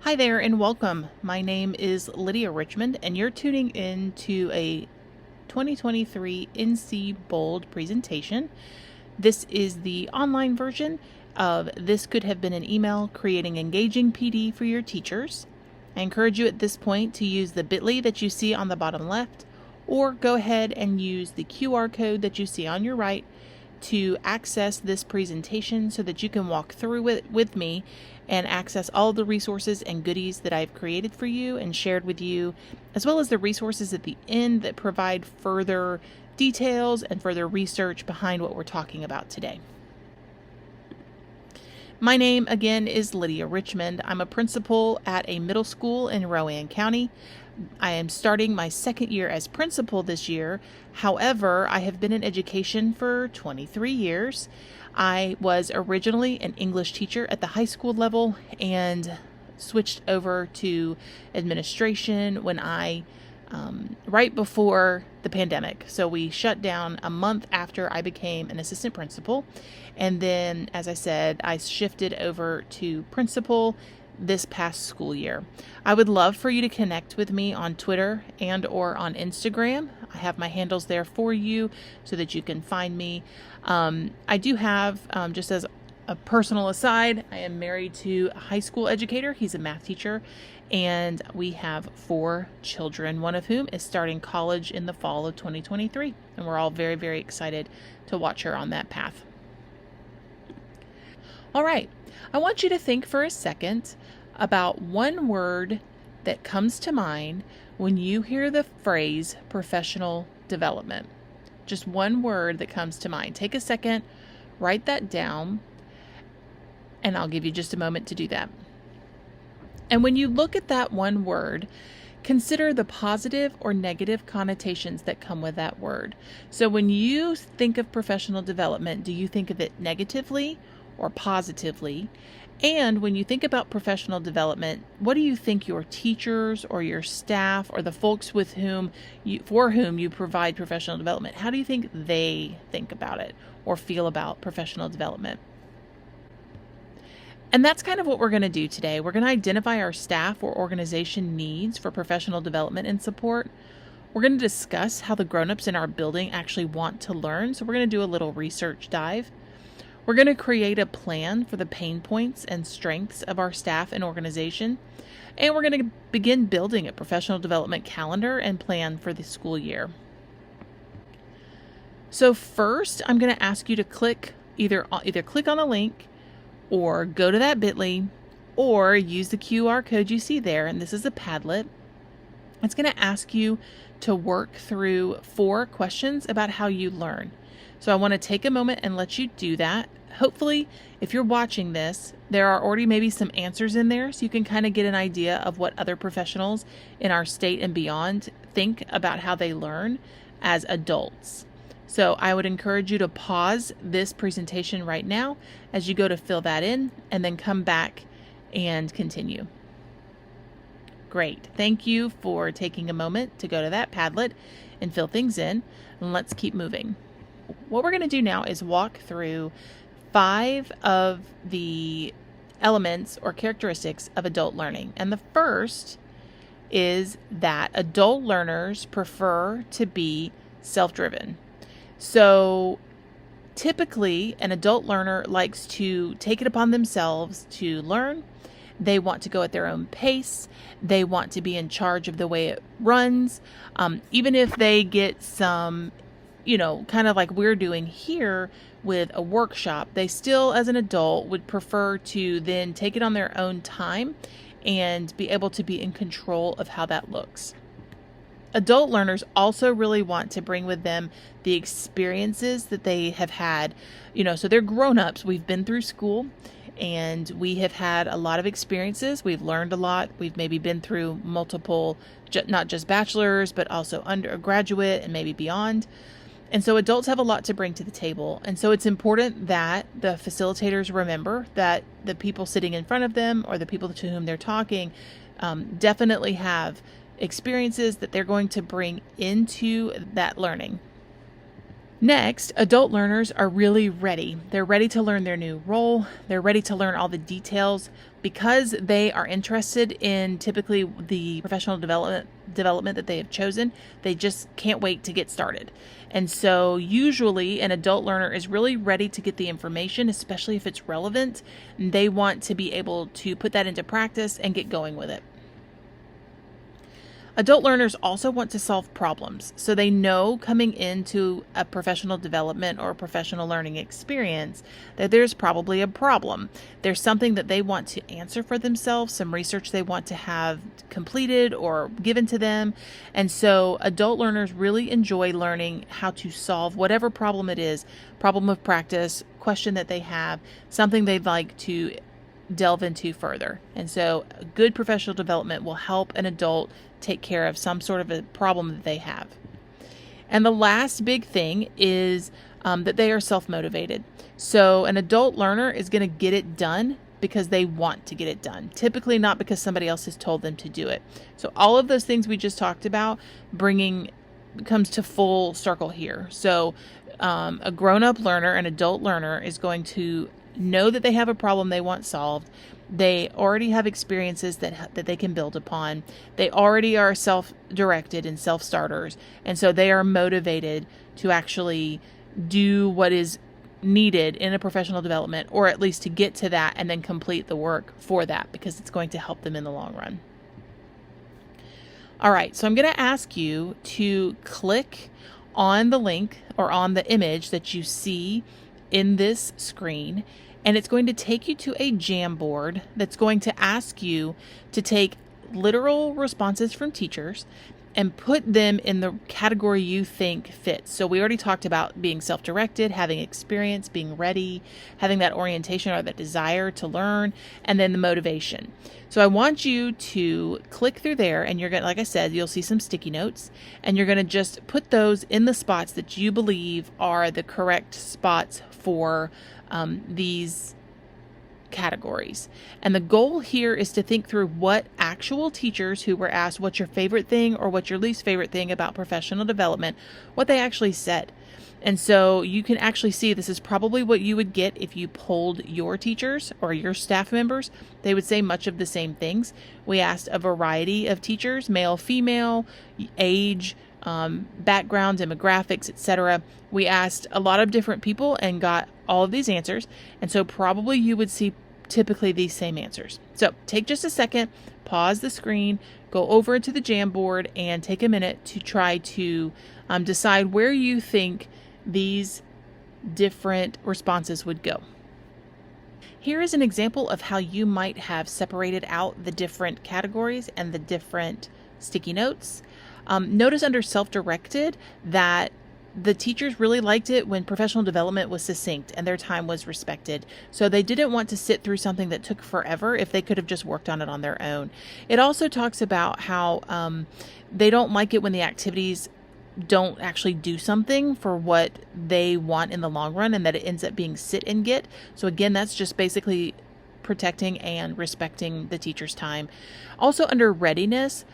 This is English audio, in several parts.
Hi there and welcome. My name is Lydia Richmond and you're tuning in to a 2023 NC Bold presentation. This is the online version of This Could Have Been an Email, Creating Engaging PD for Your Teachers. I encourage you at this point to use the bit.ly that you see on the bottom left, or go ahead and use the QR code that you see on your right to access this presentation so that you can walk through it with me and access all the resources and goodies that I've created for you and shared with you, as well as the resources at the end that provide further details and further research behind what we're talking about today. My name again is Lydia Richmond. I'm a principal at a middle school in Rowan County. I am starting my second year as principal this year. However, I have been in education for 23 years. I was originally an English teacher at the high school level and switched over to administration when right before the pandemic. So we shut down a month after I became an assistant principal. And then, as I said, I shifted over to principal this past school year. I would love for you to connect with me on Twitter and or on Instagram. I have my handles there for you so that you can find me. I do have, just as a personal aside, I am married to a high school educator. He's a math teacher, and we have 4 children, one of whom is starting college in the fall of 2023. And we're all very, very excited to watch her on that path. All right, I want you to think for a second about one word that comes to mind when you hear the phrase professional development. Just one word that comes to mind. Take a second, write that down, and I'll give you just a moment to do that. And when you look at that one word, consider the positive or negative connotations that come with that word. So when you think of professional development, do you think of it negatively or positively? And when you think about professional development, what do you think your teachers or your staff or the folks for whom you provide professional development, how do you think they think about it or feel about professional development? And that's kind of what we're going to do today. We're going to identify our staff or organization needs for professional development and support. We're going to discuss how the grown-ups in our building actually want to learn. So we're going to do a little research dive. We're going to create a plan for the pain points and strengths of our staff and organization. And we're going to begin building a professional development calendar and plan for the school year. So first, I'm going to ask you to either click on the link or go to that bit.ly or use the QR code you see there. And this is a Padlet. It's going to ask you to work through 4 questions about how you learn. So I want to take a moment and let you do that. Hopefully, if you're watching this, there are already maybe some answers in there so you can kind of get an idea of what other professionals in our state and beyond think about how they learn as adults. So I would encourage you to pause this presentation right now as you go to fill that in and then come back and continue. Great. Thank you for taking a moment to go to that Padlet and fill things in. And let's keep moving. What we're going to do now is walk through 5 of the elements or characteristics of adult learning. And the first is that adult learners prefer to be self-driven. So typically, an adult learner likes to take it upon themselves to learn. They want to go at their own pace. They want to be in charge of the way it runs. Even if they get some, kind of like we're doing here with a workshop, they still, as an adult, would prefer to then take it on their own time and be able to be in control of how that looks. Adult learners also really want to bring with them the experiences that they have had, so they're grown-ups. We've been through school and we have had a lot of experiences. We've learned a lot. We've maybe been through multiple, not just bachelor's, but also undergraduate and maybe beyond. And so adults have a lot to bring to the table. And so it's important that the facilitators remember that the people sitting in front of them or the people to whom they're talking definitely have experiences that they're going to bring into that learning. Next, adult learners are really ready. They're ready to learn their new role. They're ready to learn all the details because they are interested in typically the professional development that they have chosen. They just can't wait to get started. And so usually an adult learner is really ready to get the information, especially if it's relevant. And they want to be able to put that into practice and get going with it. Adult learners also want to solve problems, so they know coming into a professional development or a professional learning experience that there's probably a problem. There's something that they want to answer for themselves, some research they want to have completed or given to them. And so adult learners really enjoy learning how to solve whatever problem it is, problem of practice, question that they have, something they'd like to delve into further. And so good professional development will help an adult take care of some sort of a problem that they have. And the last big thing is that they are self-motivated. So an adult learner is going to get it done because they want to get it done, typically not because somebody else has told them to do it. So all of those things we just talked about comes to full circle here. So a grown-up learner, an adult learner, is going to know that they have a problem they want solved. They already have experiences that they can build upon. They already are self-directed and self-starters. And so they are motivated to actually do what is needed in a professional development, or at least to get to that and then complete the work for that, because it's going to help them in the long run. All right, so I'm going to ask you to click on the link or on the image that you see in this screen, and it's going to take you to a Jamboard that's going to ask you to take literal responses from teachers and put them in the category you think fits. So we already talked about being self-directed, having experience, being ready, having that orientation or that desire to learn, and then the motivation. So I want you to click through there, and you're going to, like I said, you'll see some sticky notes, and you're going to just put those in the spots that you believe are the correct spots for these categories. And the goal here is to think through what actual teachers who were asked what's your favorite thing or what's your least favorite thing about professional development, what they actually said. And so you can actually see this is probably what you would get if you polled your teachers or your staff members. They would say much of the same things. We asked a variety of teachers, male, female, age, background, demographics, etc. We asked a lot of different people and got all of these answers. And so probably you would see typically these same answers. So take just a second, pause the screen, go over to the Jamboard, and take a minute to try to decide where you think these different responses would go. Here is an example of how you might have separated out the different categories and the different sticky notes. Notice under self-directed that the teachers really liked it when professional development was succinct and their time was respected. So they didn't want to sit through something that took forever if they could have just worked on it on their own. It also talks about how they don't like it when the activities don't actually do something for what they want in the long run, and that it ends up being sit and get. So again, that's just basically protecting and respecting the teacher's time. Also under readiness,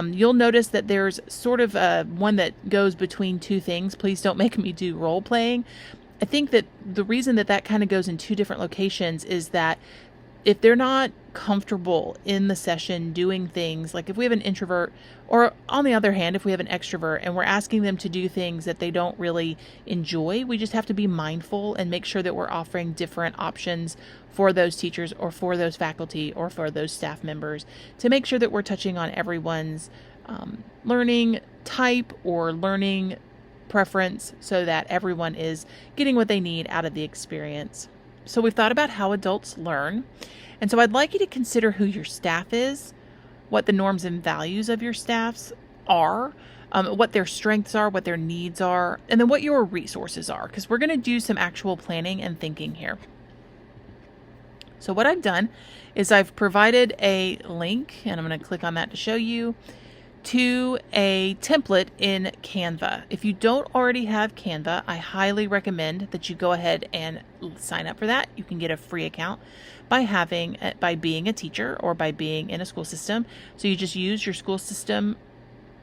you'll notice that there's sort of one that goes between two things. Please don't make me do role playing. I think that the reason that kind of goes in two different locations is that if they're not comfortable in the session doing things, like if we have an introvert, or on the other hand, if we have an extrovert and we're asking them to do things that they don't really enjoy, we just have to be mindful and make sure that we're offering different options for those teachers or for those faculty or for those staff members to make sure that we're touching on everyone's learning type or learning preference so that everyone is getting what they need out of the experience. So we've thought about how adults learn. And so I'd like you to consider who your staff is, what the norms and values of your staffs are, what their strengths are, what their needs are, and then what your resources are, because we're going to do some actual planning and thinking here. So what I've done is I've provided a link, and I'm going to click on that to show you, to a template in Canva. If you don't already have Canva, I highly recommend that you go ahead and sign up for that. You can get a free account by being a teacher or by being in a school system. So you just use your school system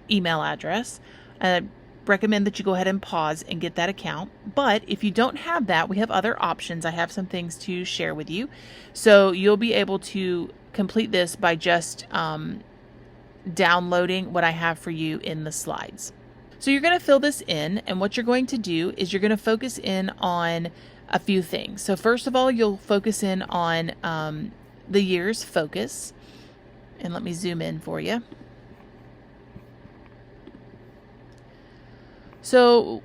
email address. I recommend that you go ahead and pause and get that account. But if you don't have that, we have other options. I have some things to share with you. So you'll be able to complete this by just downloading what I have for you in the slides. So you're going to fill this in, and what you're going to do is you're going to focus in on a few things. So first of all, you'll focus in on the year's focus, and let me zoom in for you. So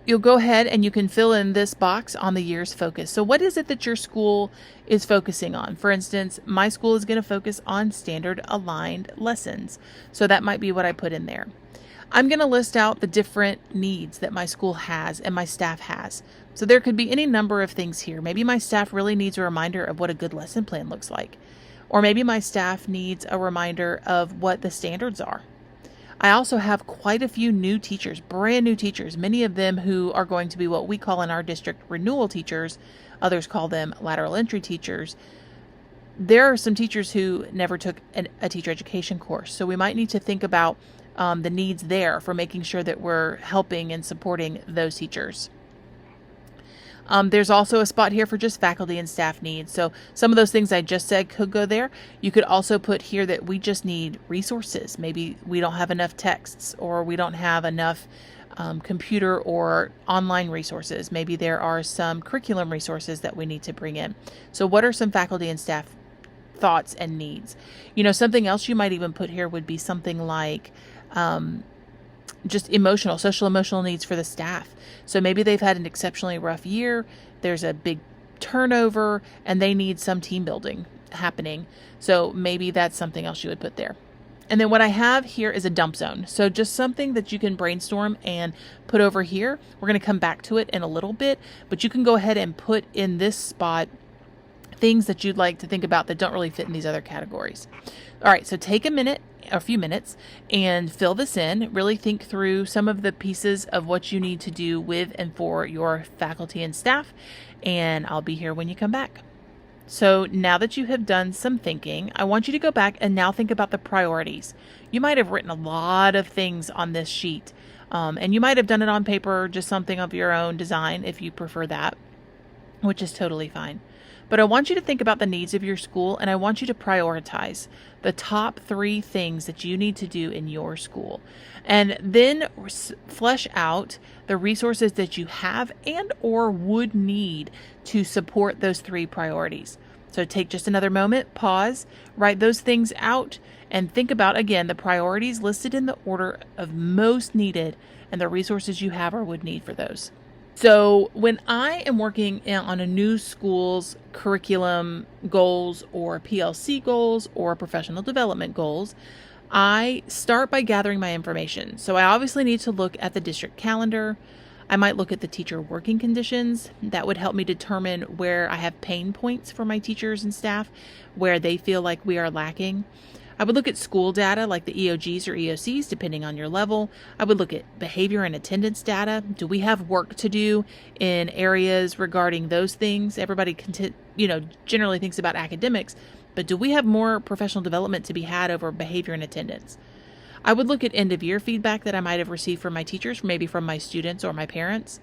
you'll go ahead and you can fill in this box on the year's focus. So what is it that your school is focusing on? For instance, my school is going to focus on standard aligned lessons. So that might be what I put in there. I'm going to list out the different needs that my school has and my staff has. So there could be any number of things here. Maybe my staff really needs a reminder of what a good lesson plan looks like. Or maybe my staff needs a reminder of what the standards are. I also have quite a few new teachers, brand new teachers, many of them who are going to be what we call in our district renewal teachers. Others call them lateral entry teachers. There are some teachers who never took a teacher education course. So we might need to think about the needs there for making sure that we're helping and supporting those teachers. There's also a spot here for just faculty and staff needs. So some of those things I just said could go there. You could also put here that we just need resources. Maybe we don't have enough texts, or we don't have enough computer or online resources. Maybe there are some curriculum resources that we need to bring in. So what are some faculty and staff thoughts and needs? Something else you might even put here would be something like just social emotional needs for the staff. So maybe they've had an exceptionally rough year. There's a big turnover and they need some team building happening. So maybe that's something else you would put there. And then what I have here is a dump zone. So just something that you can brainstorm and put over here. We're going to come back to it in a little bit, but you can go ahead and put in this spot things that you'd like to think about that don't really fit in these other categories. All right, so take a few minutes and fill this in. Really think through some of the pieces of what you need to do with and for your faculty and staff, and I'll be here when you come back. So now that you have done some thinking, I want you to go back and now think about the priorities. You might have written a lot of things on this sheet, and you might have done it on paper, just something of your own design if you prefer that, which is totally fine. But I want you to think about the needs of your school, and I want you to prioritize the top 3 things that you need to do in your school. And then flesh out the resources that you have and or would need to support those 3 priorities. So take just another moment, pause, write those things out, and think about, again, the priorities listed in the order of most needed and the resources you have or would need for those. So when I am working on a new school's curriculum goals or PLC goals or professional development goals, I start by gathering my information. So I obviously need to look at the district calendar. I might look at the teacher working conditions. That would help me determine where I have pain points for my teachers and staff, where they feel like we are lacking. I would look at school data like the EOGs or EOCs, depending on your level. I would look at behavior and attendance data. Do we have work to do in areas regarding those things? Everybody generally thinks about academics, but do we have more professional development to be had over behavior and attendance? I would look at end of year feedback that I might have received from my teachers, maybe from my students or my parents.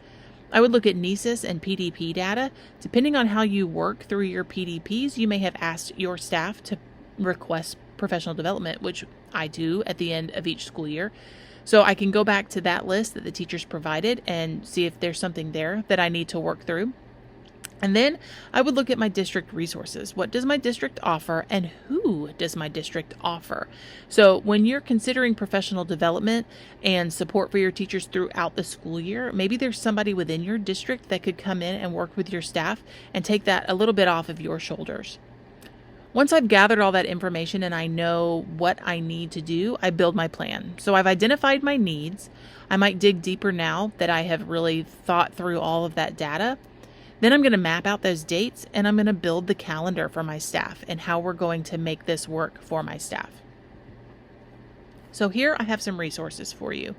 I would look at NESIS and PDP data. Depending on how you work through your PDPs, you may have asked your staff to request professional development, which I do at the end of each school year. So I can go back to that list that the teachers provided and see if there's something there that I need to work through. And then I would look at my district resources. What does my district offer and who does my district offer? So when you're considering professional development and support for your teachers throughout the school year, maybe there's somebody within your district that could come in and work with your staff and take that a little bit off of your shoulders. Once I've gathered all that information and I know what I need to do, I build my plan. So I've identified my needs. I might dig deeper now that I have really thought through all of that data. Then I'm going to map out those dates and I'm going to build the calendar for my staff and how we're going to make this work for my staff. So here I have some resources for you.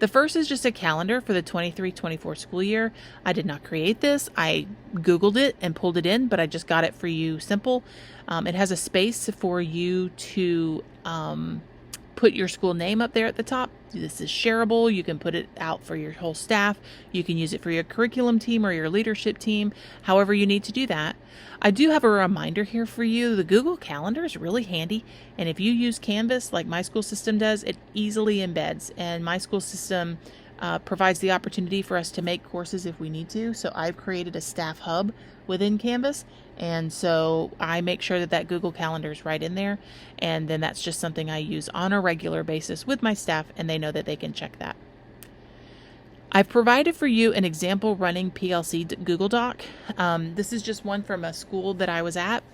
The first is just a calendar for the 23-24 school year. I did not create this. I Googled it and pulled it in, but I just got it for you simple. It has a space for you to put your school name up there at the top. This is shareable. You can put it out for your whole staff. You can use it for your curriculum team or your leadership team, however you need to do that. I do have a reminder here for you. The Google Calendar is really handy. And if you use Canvas like my school system does, it easily embeds. And my school system provides the opportunity for us to make courses if we need to. So I've created a staff hub within Canvas. And so I make sure that that Google Calendar is right in there. And then that's just something I use on a regular basis with my staff, and they know that they can check that. I've provided for you an example running PLC Google Doc. This is just one from a school that I was at.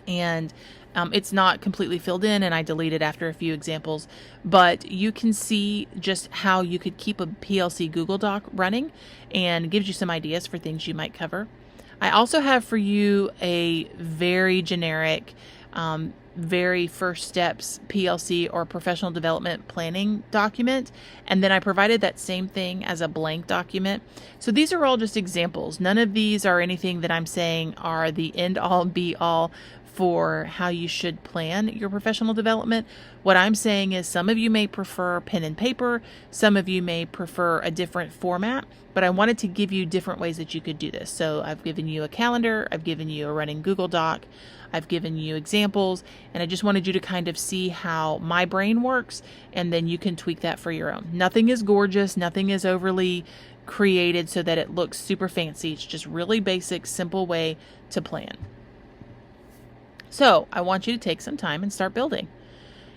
And it's not completely filled in, and I deleted after a few examples, but you can see just how you could keep a PLC Google Doc running, and gives you some ideas for things you might cover. I also have for you a very generic, very first steps PLC or professional development planning document. And then I provided that same thing as a blank document. So these are all just examples. None of these are anything that I'm saying are the end all be all for how you should plan your professional development. What I'm saying is some of you may prefer pen and paper, some of you may prefer a different format, but I wanted to give you different ways that you could do this. So I've given you a calendar, I've given you a running Google Doc, I've given you examples, and I just wanted you to kind of see how my brain works, and then you can tweak that for your own. Nothing is gorgeous, nothing is overly created so that it looks super fancy. It's just really basic, simple way to plan. So I want you to take some time and start building.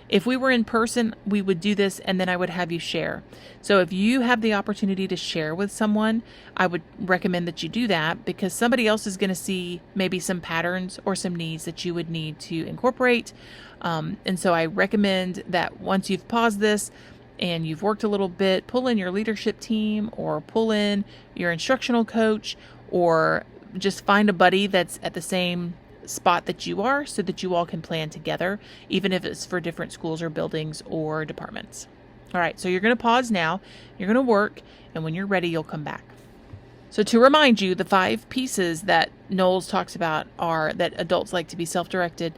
If we were in person, we would do this and then I would have you share. So if you have the opportunity to share with someone, I would recommend that you do that, because somebody else is going to see maybe some patterns or some needs that you would need to incorporate. And so I recommend that once you've paused this and you've worked a little bit, pull in your leadership team or pull in your instructional coach, or just find a buddy that's at the same spot that you are, so that you all can plan together, even if it's for different schools or buildings or departments. All right, so you're going to pause now, you're going to work, and when you're ready, you'll come back. So to remind you, the 5 pieces that Knowles talks about are that adults like to be self-directed,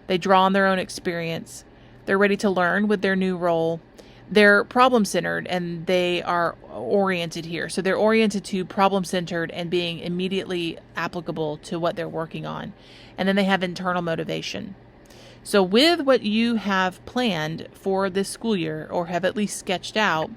they draw on their own experience, they're ready to learn with their new role, they're problem-centered, and they are oriented here. So they're oriented to problem-centered and being immediately applicable to what they're working on. And then they have internal motivation. So with what you have planned for this school year, or have at least sketched out,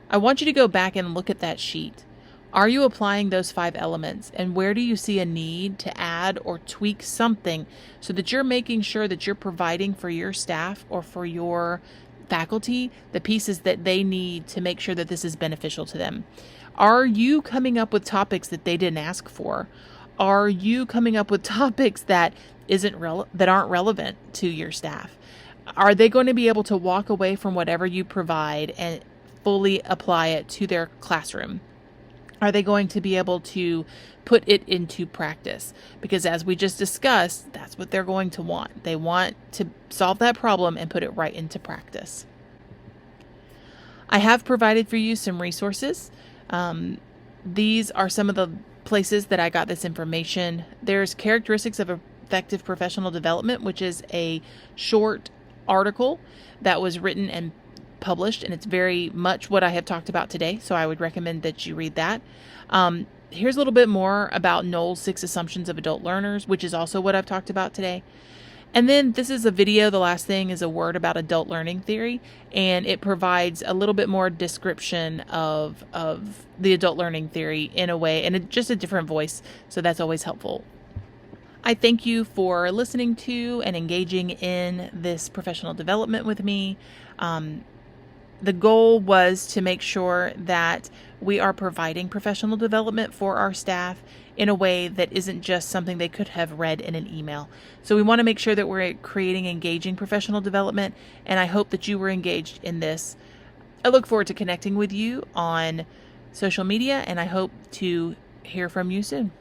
I want you to go back and look at that sheet. Are you applying those 5 elements? And where do you see a need to add or tweak something so that you're making sure that you're providing for your staff or for your faculty the pieces that they need to make sure that this is beneficial to them? Are you coming up with topics that they didn't ask for? Are you coming up with topics that aren't relevant to your staff? Are they going to be able to walk away from whatever you provide and fully apply it to their classroom? Are they going to be able to put it into practice? Because as we just discussed, that's what they're going to want. They want to solve that problem and put it right into practice. I have provided for you some resources. These are some of the places that I got this information. There's Characteristics of Effective Professional Development, which is a short article that was written and published, and it's very much what I have talked about today, so I would recommend that you read that. Here's a little bit more about Knowles' 6 Assumptions of Adult Learners, which is also what I've talked about today. And then this is a video. The last thing is a word about adult learning theory, and it provides a little bit more description of the adult learning theory in a way, and just a different voice, so that's always helpful. I thank you for listening to and engaging in this professional development with me. The goal was to make sure that we are providing professional development for our staff in a way that isn't just something they could have read in an email. So we want to make sure that we're creating engaging professional development, and I hope that you were engaged in this. I look forward to connecting with you on social media, and I hope to hear from you soon.